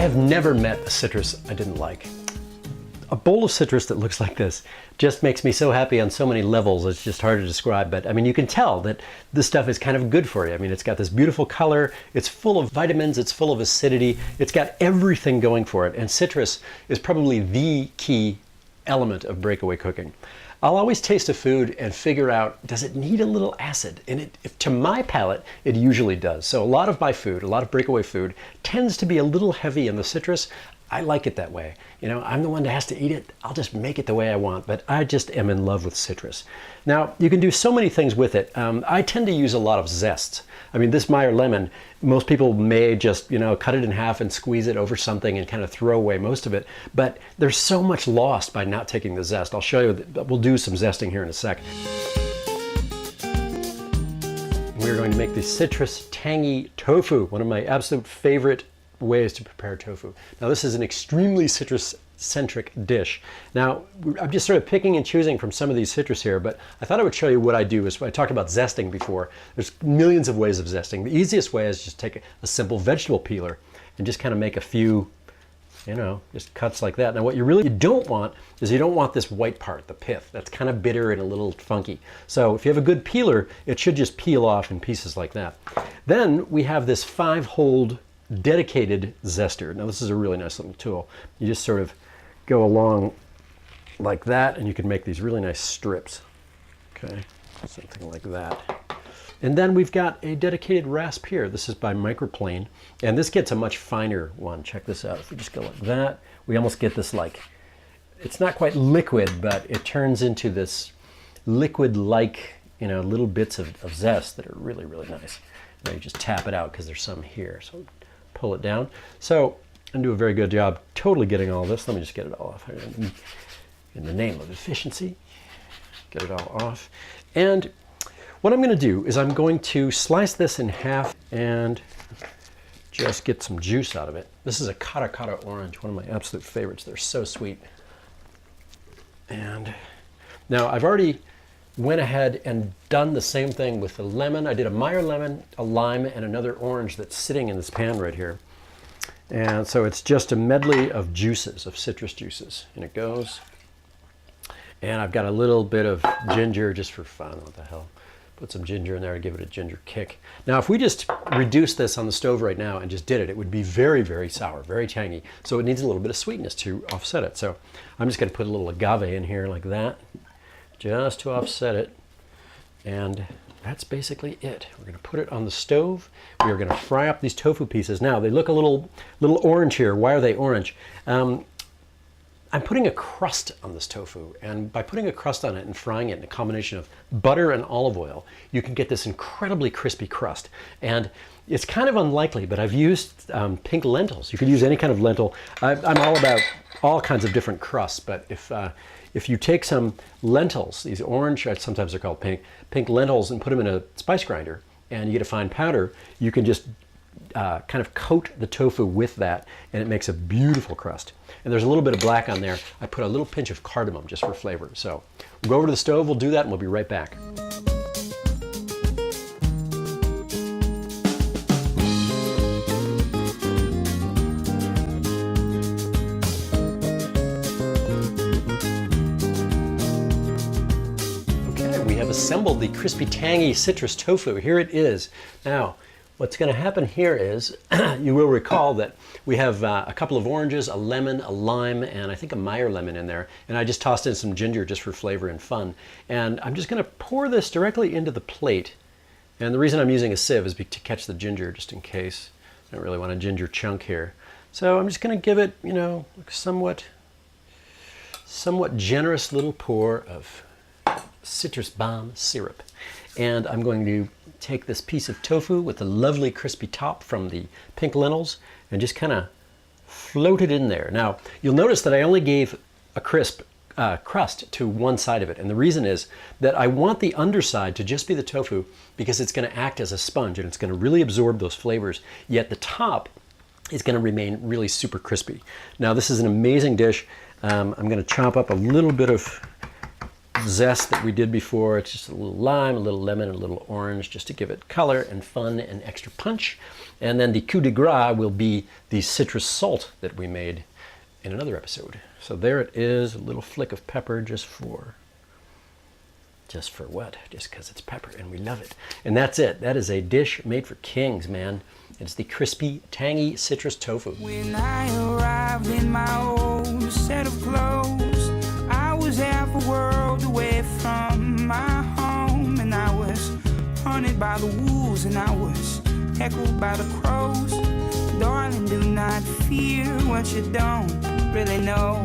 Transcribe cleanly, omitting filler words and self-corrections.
have never met a citrus I didn't like. A bowl of citrus that looks like this just makes me so happy on so many levels. It's just hard to describe, but I mean, you can tell that this stuff is kind of good for you. I mean, it's got this beautiful color, it's full of vitamins, it's full of acidity, it's got everything going for it, and citrus is probably the key element of breakaway cooking. I'll always taste a food and figure out, does it need a little acid? And to my palate, it usually does. So a lot of my food, a lot of breakaway food, tends to be a little heavy in the citrus. I like it that way. You know, I'm the one that has to eat it. I'll just make it the way I want, but I just am in love with citrus. Now, you can do so many things with it. I tend to use a lot of zests. I mean, this Meyer lemon, most people may just, you know, cut it in half and squeeze it over something and kind of throw away most of it, but there's so much lost by not taking the zest. I'll show you, we'll do some zesting here in a sec. We're going to make the citrus tangy tofu, one of my absolute favorite ways to prepare tofu. Now this is an extremely citrus-centric dish. Now I'm just sort of picking and choosing from some of these citrus here, but I thought I would show you what I do. I talked about zesting before. There's millions of ways of zesting. The easiest way is just take a simple vegetable peeler and just kind of make a few, you know, just cuts like that. Now what you really don't want is you don't want this white part, the pith. That's kind of bitter and a little funky. So if you have a good peeler, it should just peel off in pieces like that. Then we have this 5-hold dedicated zester. Now this is a really nice little tool. You just sort of go along like that and you can make these really nice strips. Okay, something like that. And then we've got a dedicated rasp here. This is by Microplane, and this gets a much finer one. Check this out. If we just go like that, we almost get this, like, it's not quite liquid, but it turns into this liquid-like, you know, little bits of zest that are really, really nice. Now you just tap it out because there's some here. So pull it down. So I do a very good job totally getting all this. Let me just get it all off here in the name of efficiency. Get it all off. And what I'm going to do is I'm going to slice this in half and just get some juice out of it. This is a Kata Kata orange, one of my absolute favorites. They're so sweet. And now I've already went ahead and done the same thing with the lemon. I did a Meyer lemon, a lime, and another orange that's sitting in this pan right here. And so it's just a medley of juices, of citrus juices. And it goes. And I've got a little bit of ginger just for fun. What the hell? Put some ginger in there to give it a ginger kick. Now, if we just reduce this on the stove right now and just did it, it would be very, very sour, very tangy. So it needs a little bit of sweetness to offset it. So I'm just going to put a little agave in here like that, just to offset it. And that's basically it. We're going to put it on the stove. We are going to fry up these tofu pieces. Now, they look a little orange here. Why are they orange? I'm putting a crust on this tofu, and by putting a crust on it and frying it in a combination of butter and olive oil, you can get this incredibly crispy crust. And it's kind of unlikely, but I've used pink lentils. You could use any kind of lentil. I'm all about all kinds of different crusts, but if you take some lentils, these orange, sometimes they're called pink lentils, and put them in a spice grinder, and you get a fine powder, you can just kind of coat the tofu with that, and it makes a beautiful crust. And there's a little bit of black on there. I put a little pinch of cardamom just for flavor. So we'll go over to the stove, we'll do that, and we'll be right back. Okay, we have assembled the crispy, tangy citrus tofu. Here it is. Now, what's going to happen here is, you will recall that we have a couple of oranges, a lemon, a lime, and I think a Meyer lemon in there. And I just tossed in some ginger just for flavor and fun. And I'm just going to pour this directly into the plate. And the reason I'm using a sieve is to catch the ginger, just in case. I don't really want a ginger chunk here. So I'm just going to give it, you know, a somewhat generous little pour of citrus balm syrup. And I'm going to take this piece of tofu with the lovely crispy top from the pink lentils and just kind of float it in there. Now, you'll notice that I only gave a crisp crust to one side of it. And the reason is that I want the underside to just be the tofu because it's going to act as a sponge and it's going to really absorb those flavors. Yet the top is going to remain really super crispy. Now, this is an amazing dish. I'm going to chop up a little bit of zest that we did before. It's just a little lime, a little lemon, and a little orange just to give it color and fun and extra punch. And then the coup de grace will be the citrus salt that we made in another episode. So there it is, a little flick of pepper just for what? Just because it's pepper and we love it. And that's it. That is a dish made for kings, man. It's the crispy, tangy citrus tofu. When I arrived in my old set of clothes, I was half a world away from my home, and I was hunted by the wolves, and I was heckled by the crows. Darling, do not fear what you don't really know.